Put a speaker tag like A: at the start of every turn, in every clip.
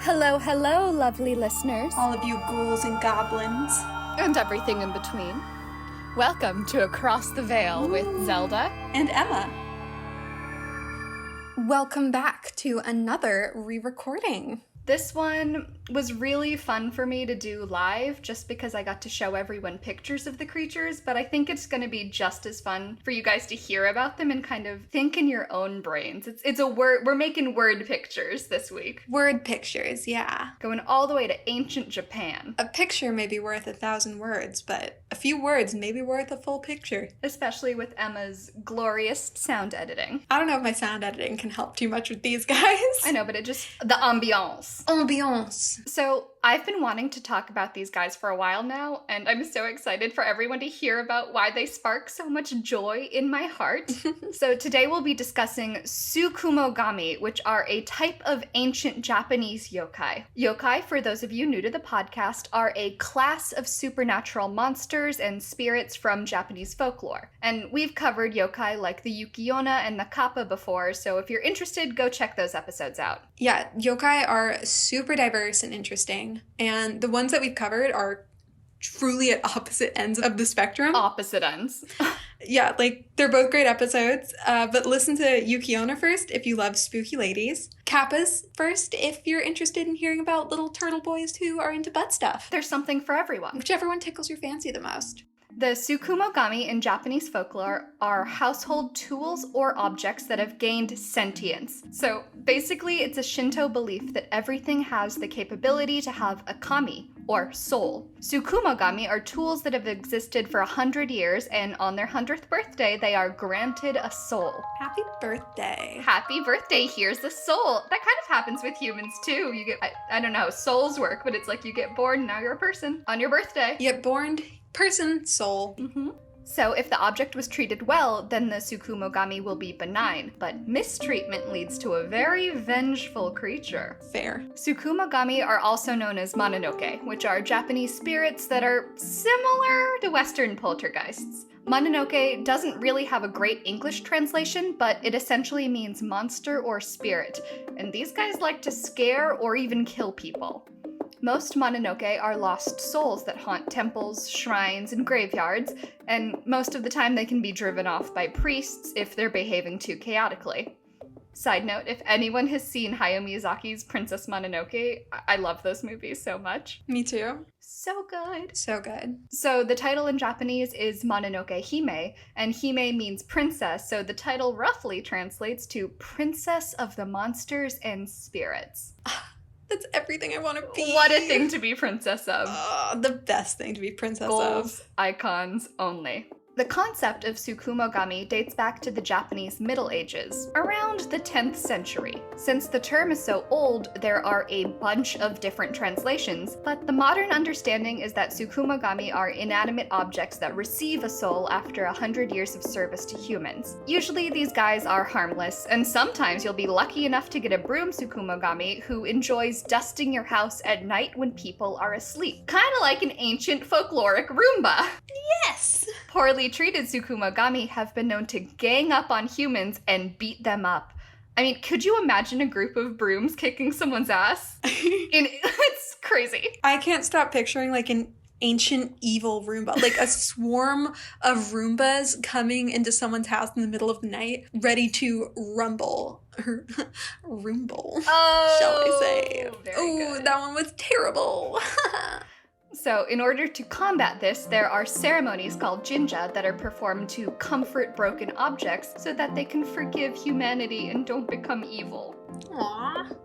A: Hello, hello, lovely listeners.
B: All of you ghouls and goblins.
A: And everything in between. Welcome to Across the Veil with Zelda
B: and Emma.
C: Welcome back to another re-recording.
A: This one was really fun for me to do live just because I got to show everyone pictures of the creatures, but I think it's going to be just as fun for you guys to hear about them and kind of think in your own brains. It's a word, we're making word pictures this week.
C: Word pictures, yeah.
A: Going all the way to ancient Japan.
C: A picture may be worth 1,000 words, but a few words may be worth a full picture.
A: Especially with Emma's glorious sound editing.
C: I don't know if my sound editing can help too much with these guys.
A: I know, but it just, the ambiance.
C: Ambiance.
A: So I've been wanting to talk about these guys for a while now, and I'm so excited for everyone to hear about why they spark so much joy in my heart. So today we'll be discussing Tsukumogami, which are a type of ancient Japanese yokai. Yokai, for those of you new to the podcast, are a class of supernatural monsters and spirits from Japanese folklore. And we've covered yokai like the Yuki-onna and the Kappa before, so if you're interested, go check those episodes out.
C: Yeah, yokai are super diverse and interesting, and the ones that we've covered are truly at opposite ends of the spectrum.
A: Opposite ends.
C: Yeah, like, they're both great episodes, but listen to Yuki-onna first if you love spooky ladies. Kappas first if you're interested in hearing about little turtle boys who are into butt stuff.
A: There's something for everyone.
C: Whichever one tickles your fancy the most.
A: The Tsukumogami in Japanese folklore are household tools or objects that have gained sentience. So basically, it's a Shinto belief that everything has the capability to have a kami, or soul. Tsukumogami are tools that have existed for 100 years, and on their 100th birthday, they are granted a soul.
C: Happy birthday.
A: Happy birthday, here's a soul. That kind of happens with humans too. You get, I don't know how souls work, but it's like you get born, now you're a person on your birthday.
C: You get born, person, soul.
A: Mm-hmm. So if the object was treated well, then the Tsukumogami will be benign, but mistreatment leads to a very vengeful creature.
C: Fair.
A: Tsukumogami are also known as Mononoke, which are Japanese spirits that are similar to Western poltergeists. Mononoke doesn't really have a great English translation, but it essentially means monster or spirit, and these guys like to scare or even kill people. Most Mononoke are lost souls that haunt temples, shrines, and graveyards, and most of the time they can be driven off by priests if they're behaving too chaotically. Side note, if anyone has seen Hayao Miyazaki's Princess Mononoke, I love those movies so much.
C: Me too.
A: So good.
C: So good.
A: So the title in Japanese is Mononoke Hime, and Hime means princess, so the title roughly translates to Princess of the Monsters and Spirits.
C: That's everything I want to be.
A: What a thing to be princess of.
C: The best thing to be princess
A: Goals,
C: of.
A: icons only. The concept of Tsukumogami dates back to the Japanese Middle Ages, around the 10th century. Since the term is so old, there are a bunch of different translations, but the modern understanding is that Tsukumogami are inanimate objects that receive a soul after 100 years of service to humans. Usually these guys are harmless, and sometimes you'll be lucky enough to get a broom Tsukumogami who enjoys dusting your house at night when people are asleep. Kinda like an ancient folkloric Roomba.
C: Yes!
A: Poorly treated Tsukumogami have been known to gang up on humans and beat them up. I mean, could you imagine a group of brooms kicking someone's ass? It's crazy.
C: I can't stop picturing like an ancient evil Roomba. Like a swarm of Roombas coming into someone's house in the middle of the night, ready to rumble. Rumble,
A: Oh,
C: shall I say.
A: Oh,
C: that one was terrible.
A: So, in order to combat this, there are ceremonies called jinja that are performed to comfort broken objects so that they can forgive humanity and don't become evil.
C: Aww.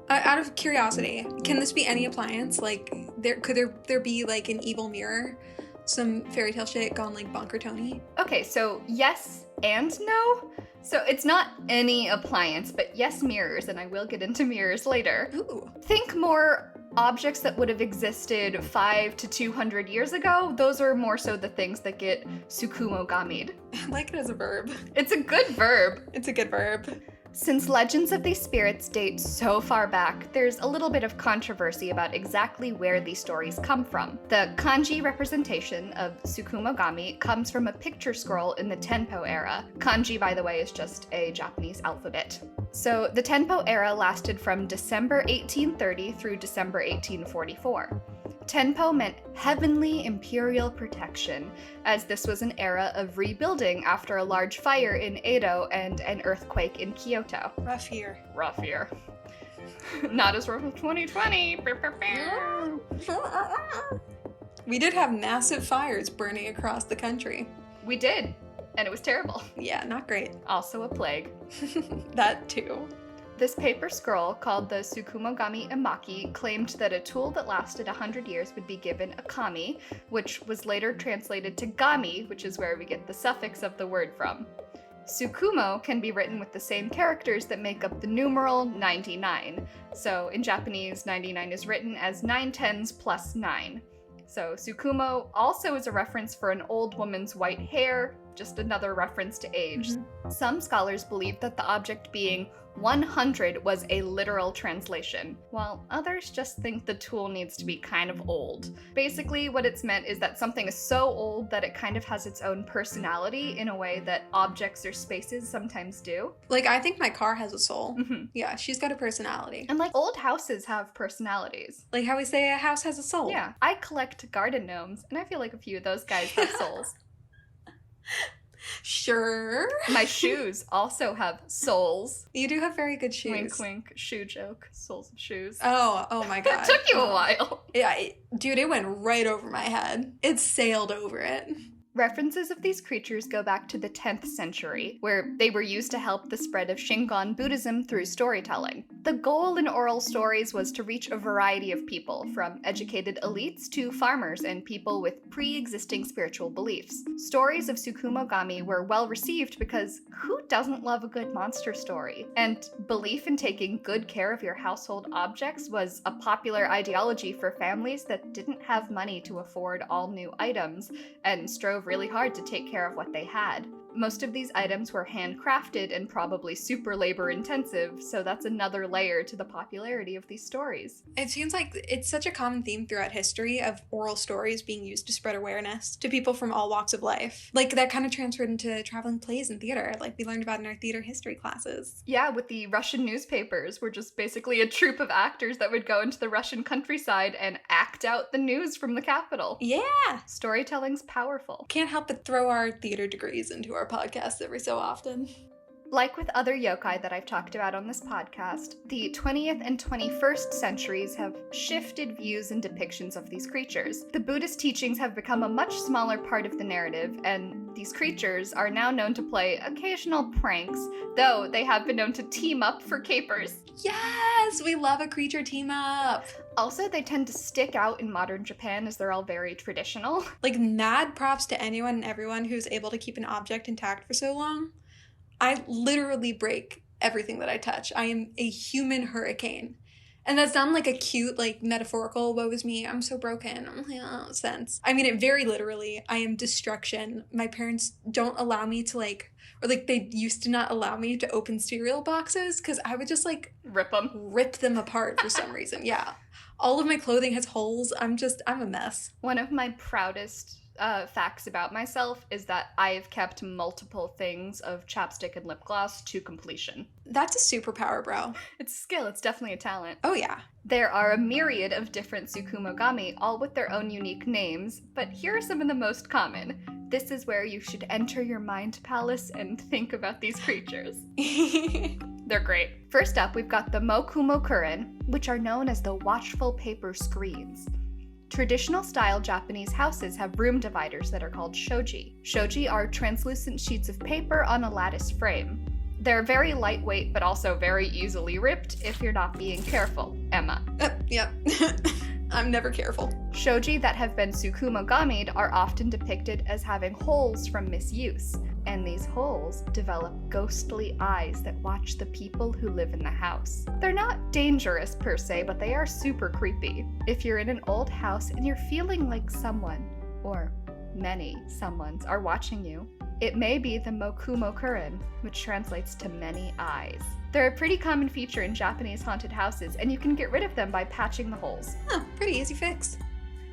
C: Out of curiosity, can this be any appliance? Like, could there be like an evil mirror? Some fairy tale shit gone like bonker Tony?
A: Okay, so yes and no. So it's not any appliance, but yes, mirrors, and I will get into mirrors later.
C: Ooh.
A: Think more objects that would have existed 5 to 200 years ago. Those are more so the things that get Tsukumogami'd.
C: I like it as a verb.
A: It's a good verb.
C: It's a good verb.
A: Since legends of these spirits date so far back, there's a little bit of controversy about exactly where these stories come from. The kanji representation of Tsukumogami comes from a picture scroll in the Tenpo era. Kanji, by the way, is just a Japanese alphabet. So the Tenpo era lasted from December 1830 through December 1844. Tenpo meant heavenly imperial protection, as this was an era of rebuilding after a large fire in Edo and an earthquake in Kyoto.
C: Rough year.
A: Rough year. Not as rough as 2020.
C: We did have massive fires burning across the country.
A: We did, and it was terrible.
C: Yeah, not great.
A: Also a plague.
C: That too.
A: This paper scroll, called the Tsukumogami Emaki, claimed that a tool that lasted 100 years would be given a kami, which was later translated to gami, which is where we get the suffix of the word from. Tsukumo can be written with the same characters that make up the numeral 99. So in Japanese, 99 is written as 9 tens plus 9. So Tsukumo also is a reference for an old woman's white hair, just another reference to age. Mm-hmm. Some scholars believe that the object being 100 was a literal translation, while others just think the tool needs to be kind of old. Basically, what it's meant is that something is so old that it kind of has its own personality in a way that objects or spaces sometimes do.
C: Like, I think my car has a soul.
A: Mm-hmm.
C: Yeah, she's got a personality.
A: And like, old houses have personalities.
C: Like how we say a house has a soul.
A: Yeah, I collect garden gnomes, and I feel like a few of those guys have souls.
C: Sure.
A: My shoes also have souls.
C: You do have very good shoes.
A: Wink, wink. Shoe joke. Soles of shoes.
C: Oh my god.
A: It took you a while.
C: Yeah, dude, it went right over my head. It sailed over it.
A: References of these creatures go back to the 10th century, where they were used to help the spread of Shingon Buddhism through storytelling. The goal in oral stories was to reach a variety of people, from educated elites to farmers and people with pre-existing spiritual beliefs. Stories of Tsukumogami were well received because who doesn't love a good monster story? And belief in taking good care of your household objects was a popular ideology for families that didn't have money to afford all new items and strove really hard to take care of what they had. Most of these items were handcrafted and probably super labor intensive, so that's another layer to the popularity of these stories.
C: It seems like it's such a common theme throughout history of oral stories being used to spread awareness to people from all walks of life. Like, that kind of transferred into traveling plays and theater, like we learned about in our theater history classes.
A: Yeah, with the Russian newspapers, were just basically a troupe of actors that would go into the Russian countryside and act out the news from the capital.
C: Yeah!
A: Storytelling's powerful.
C: Can't help but throw our theater degrees into our podcast every so often.
A: Like with other yokai that I've talked about on this podcast, the 20th and 21st centuries have shifted views and depictions of these creatures. The Buddhist teachings have become a much smaller part of the narrative, and these creatures are now known to play occasional pranks, though they have been known to team up for capers.
C: Yes! We love a creature team up!
A: Also, they tend to stick out in modern Japan as they're all very traditional.
C: Like, mad props to anyone and everyone who's able to keep an object intact for so long. I literally break everything that I touch. I am a human hurricane. And that's not like a cute, like, metaphorical, woe is me, I'm so broken, sense. I mean it very literally. I am destruction. My parents don't allow me to, like, or, like, they used to not allow me to open cereal boxes because I would just, like, rip them apart for some reason. Yeah. All of my clothing has holes. I'm a mess.
A: One of my proudest facts about myself is that I've kept multiple things of chapstick and lip gloss to completion.
C: That's a superpower, bro.
A: It's a skill. It's definitely a talent.
C: Oh, yeah.
A: There are a myriad of different Tsukumogami, all with their own unique names, but here are some of the most common. This is where you should enter your mind palace and think about these creatures. They're great. First up, we've got the Mokumo-kuren, which are known as the watchful paper screens. Traditional style Japanese houses have room dividers that are called shoji. Shoji are translucent sheets of paper on a lattice frame. They're very lightweight, but also very easily ripped if you're not being careful. Emma.
C: Yep. I'm never careful.
A: Shoji that have been Tsukumogami'd are often depicted as having holes from misuse, and these holes develop ghostly eyes that watch the people who live in the house. They're not dangerous per se, but they are super creepy. If you're in an old house and you're feeling like someone, or many someones, are watching you, it may be the Mokumo-kuren, which translates to many eyes. They're a pretty common feature in Japanese haunted houses, and you can get rid of them by patching the holes.
C: Oh, pretty easy fix.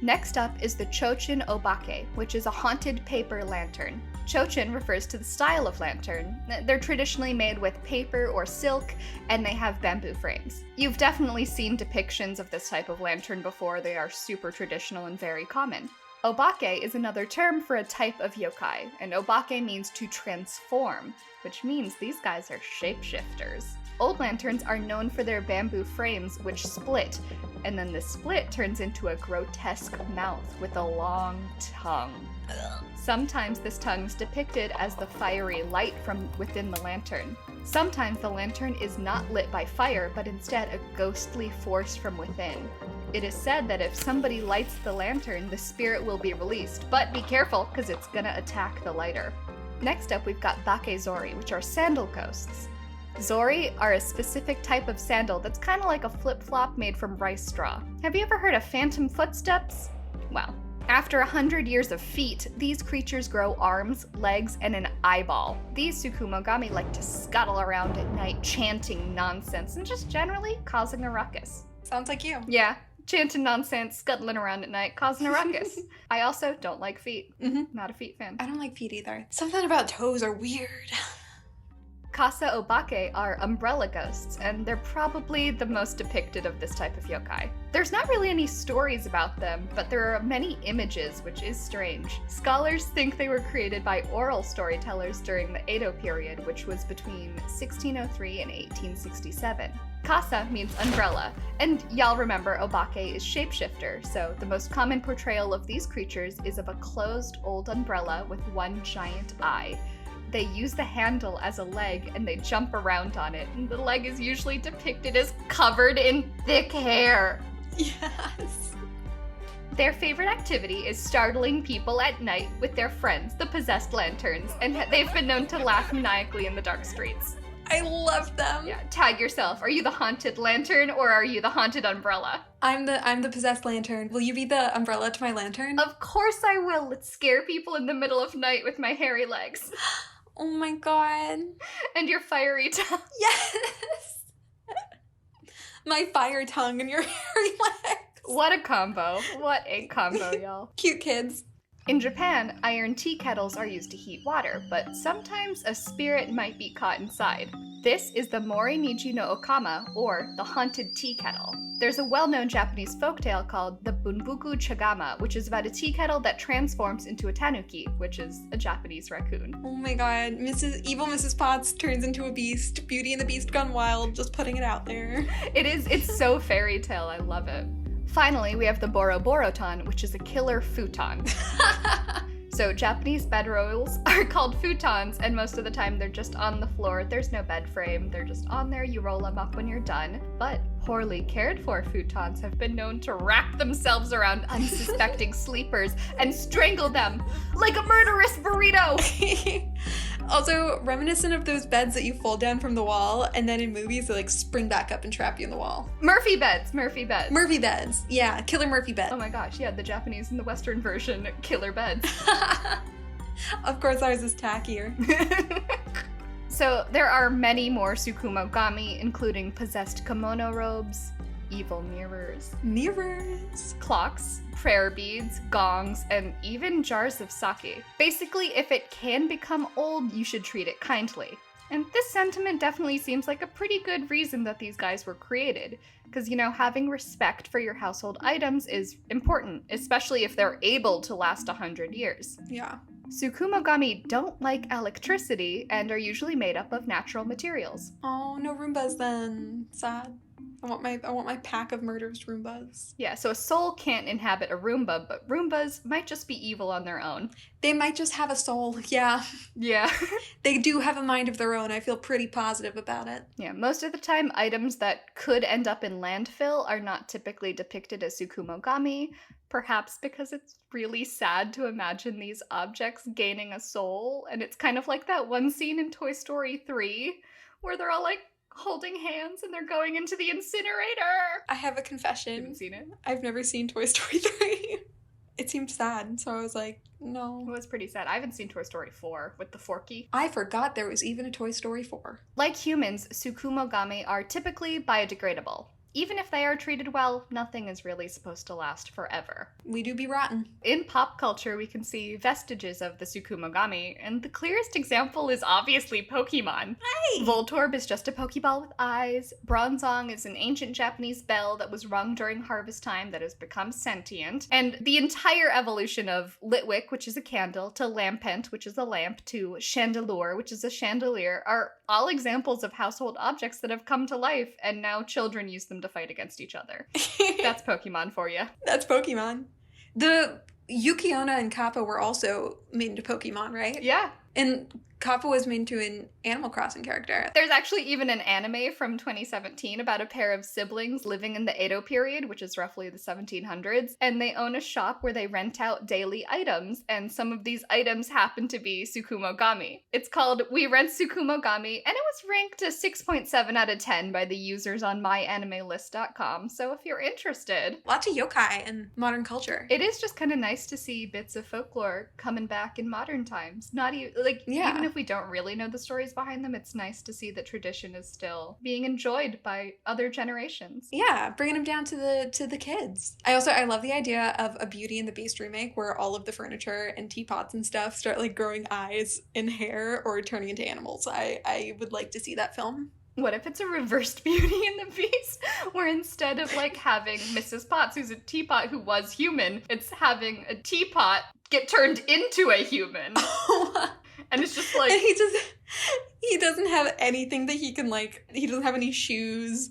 A: Next up is the Chochin Obake, which is a haunted paper lantern. Chochin refers to the style of lantern. They're traditionally made with paper or silk, and they have bamboo frames. You've definitely seen depictions of this type of lantern before. They are super traditional and very common. Obake is another term for a type of yokai, and obake means to transform, which means these guys are shapeshifters. Old lanterns are known for their bamboo frames, which split, and then the split turns into a grotesque mouth with a long tongue. Sometimes this tongue is depicted as the fiery light from within the lantern. Sometimes the lantern is not lit by fire, but instead a ghostly force from within. It is said that if somebody lights the lantern, the spirit will be released, but be careful, because it's gonna attack the lighter. Next up, we've got bakezori, which are sandal ghosts. Zori are a specific type of sandal that's kind of like a flip-flop made from rice straw. Have you ever heard of phantom footsteps? Well, after 100 years of feet, these creatures grow arms, legs, and an eyeball. These Tsukumogami like to scuttle around at night chanting nonsense and just generally causing a ruckus.
C: Sounds like you.
A: Yeah, chanting nonsense, scuttling around at night, causing a ruckus. I also don't like feet. Not a feet fan.
C: I don't like feet either. Something about toes are weird.
A: Kasa Obake are umbrella ghosts, and they're probably the most depicted of this type of yokai. There's not really any stories about them, but there are many images, which is strange. Scholars think they were created by oral storytellers during the Edo period, which was between 1603 and 1867. Kasa means umbrella, and y'all remember Obake is shapeshifter, so the most common portrayal of these creatures is of a closed old umbrella with one giant eye. They use the handle as a leg and they jump around on it, and the leg is usually depicted as covered in thick hair.
C: Yes.
A: Their favorite activity is startling people at night with their friends, the possessed lanterns, and they've been known to laugh maniacally in the dark streets.
C: I love them.
A: Yeah, tag yourself. Are you the haunted lantern or are you the haunted umbrella?
C: I'm the possessed lantern. Will you be the umbrella to my lantern?
A: Of course I will. Let's scare people in the middle of night with my hairy legs.
C: Oh my god.
A: And your fiery tongue.
C: Yes! My fire tongue and your hairy legs.
A: What a combo. What a combo, y'all.
C: Cute kids.
A: In Japan, iron tea kettles are used to heat water, but sometimes a spirit might be caught inside. This is the Mori Niji no Okama, or the haunted tea kettle. There's a well-known Japanese folktale called the Bunbuku Chagama, which is about a tea kettle that transforms into a tanuki, which is a Japanese raccoon.
C: Oh my god, Evil Mrs. Potts turns into a beast. Beauty and the Beast gone wild, just putting it out there.
A: It's so fairy tale, I love it. Finally, we have the Boroborotan, which is a killer futon. So Japanese bedrolls are called futons, and most of the time they're just on the floor. There's no bed frame. They're just on there. You roll them up when you're done. But poorly cared for futons have been known to wrap themselves around unsuspecting sleepers and strangle them like a murderous burrito.
C: Also, reminiscent of those beds that you fold down from the wall, and then in movies they like spring back up and trap you in the wall.
A: Murphy beds.
C: Murphy beds. Yeah, killer Murphy bed.
A: Oh my gosh, yeah, the Japanese and the Western version, killer beds.
C: Of course ours is tackier.
A: So there are many more Tsukumogami, including possessed kimono robes, evil mirrors, clocks, prayer beads, gongs, and even jars of sake. Basically, if it can become old, you should treat it kindly. And this sentiment definitely seems like a pretty good reason that these guys were created. Because, having respect for your household items is important, especially if they're able to last 100 years.
C: Yeah.
A: Tsukumogami don't like electricity and are usually made up of natural materials.
C: Oh, no Roombas then. Sad. I want my pack of murderous Roombas.
A: Yeah, so a soul can't inhabit a Roomba, but Roombas might just be evil on their own.
C: They might just have a soul, yeah.
A: Yeah.
C: They do have a mind of their own. I feel pretty positive about it.
A: Yeah, most of the time, items that could end up in landfill are not typically depicted as Tsukumogami, perhaps because it's really sad to imagine these objects gaining a soul, and it's kind of like that one scene in Toy Story 3, where they're all like, holding hands and they're going into the incinerator.
C: I have a confession.
A: You haven't seen it?
C: I've never seen Toy Story 3. It seemed sad, so I was like,
A: It
C: no.
A: was pretty sad. I haven't seen Toy Story 4 with the Forky.
C: I forgot there was even a Toy Story 4.
A: Like humans, Tsukumogami are typically biodegradable. Even if they are treated well, nothing is really supposed to last forever.
C: We do be rotten.
A: In pop culture, we can see vestiges of the Tsukumogami, and the clearest example is obviously Pokemon.
C: Hey!
A: Voltorb is just a Pokeball with eyes. Bronzong is an ancient Japanese bell that was rung during harvest time that has become sentient. And the entire evolution of Litwick, which is a candle, to Lampent, which is a lamp, to Chandelure, which is a chandelier, are all examples of household objects that have come to life, and now children use them to fight against each other. That's Pokemon for you.
C: That's Pokemon. The Yukiona and Kappa were also made into Pokemon, right?
A: Yeah.
C: And Kappa was made into an Animal Crossing character.
A: There's actually even an anime from 2017 about a pair of siblings living in the Edo period, which is roughly the 1700s, and they own a shop where they rent out daily items, and some of these items happen to be Tsukumogami. It's called We Rent Tsukumogami, and it was ranked a 6.7 out of 10 by the users on myanimelist.com, so if you're interested.
C: Lots of yokai in modern culture.
A: It is just kind of nice to see bits of folklore coming back in modern times. Even if we don't really know the stories behind them, it's nice to see that tradition is still being enjoyed by other generations.
C: Yeah, bringing them down to the kids. I love the idea of a Beauty and the Beast remake where all of the furniture and teapots and stuff start like growing eyes and hair or turning into animals. I would like to see that film.
A: What if it's a reversed Beauty and the Beast, where instead of like having Mrs. Potts, who's a teapot who was human, it's having a teapot get turned into a human. And it's just like...
C: And he doesn't have anything that he can like, he doesn't have any shoes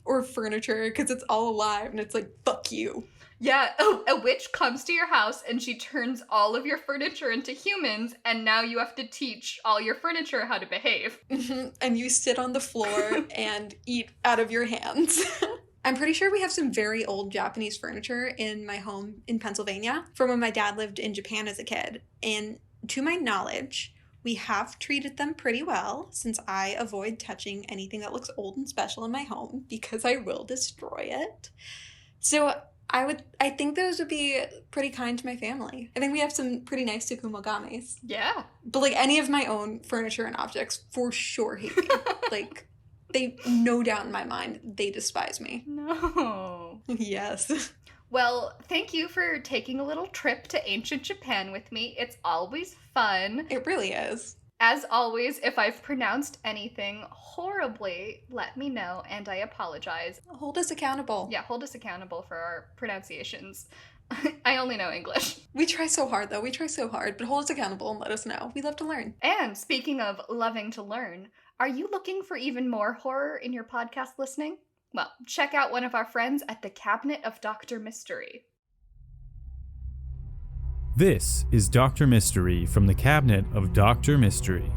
C: or furniture because it's all alive and it's like, fuck you.
A: Yeah, a witch comes to your house and she turns all of your furniture into humans, and now you have to teach all your furniture how to behave.
C: Mm-hmm. And you sit on the floor and eat out of your hands. I'm pretty sure we have some very old Japanese furniture in my home in Pennsylvania from when my dad lived in Japan as a kid. And to my knowledge, we have treated them pretty well since I avoid touching anything that looks old and special in my home because I will destroy it. So I think those would be pretty kind to my family. I think we have some pretty nice Tsukumogamis.
A: Yeah.
C: But like any of my own furniture and objects for sure hate me. Like they, no doubt in my mind, they despise me.
A: No.
C: Yes.
A: Well, thank you for taking a little trip to ancient Japan with me. It's always fun.
C: It really is.
A: As always, if I've pronounced anything horribly, let me know, and I apologize.
C: Hold us accountable.
A: Yeah, hold us accountable for our pronunciations. I only know English.
C: We try so hard, though. We try so hard, but hold us accountable and let us know. We love to learn.
A: And speaking of loving to learn, are you looking for even more horror in your podcast listening? Well, check out one of our friends at the Cabinet of Dr. Mystery.
D: This is Dr. Mystery from the Cabinet of Dr. Mystery.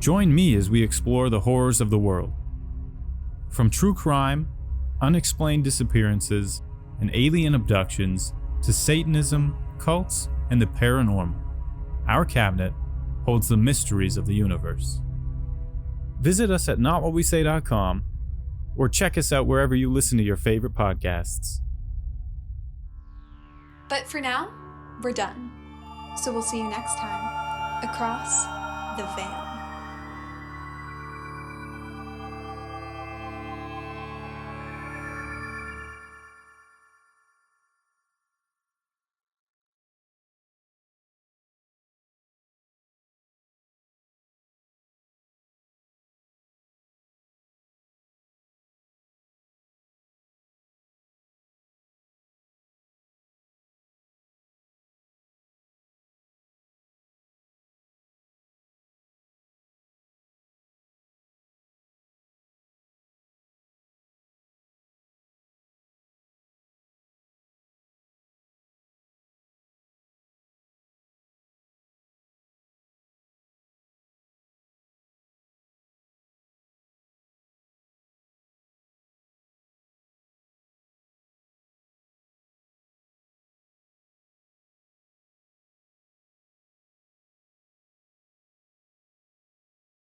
D: Join me as we explore the horrors of the world. From true crime, unexplained disappearances, and alien abductions, to Satanism, cults, and the paranormal, our cabinet holds the mysteries of the universe. Visit us at notwhatwesay.com or check us out wherever you listen to your favorite podcasts.
C: But for now, we're done. So we'll see you next time across the veil.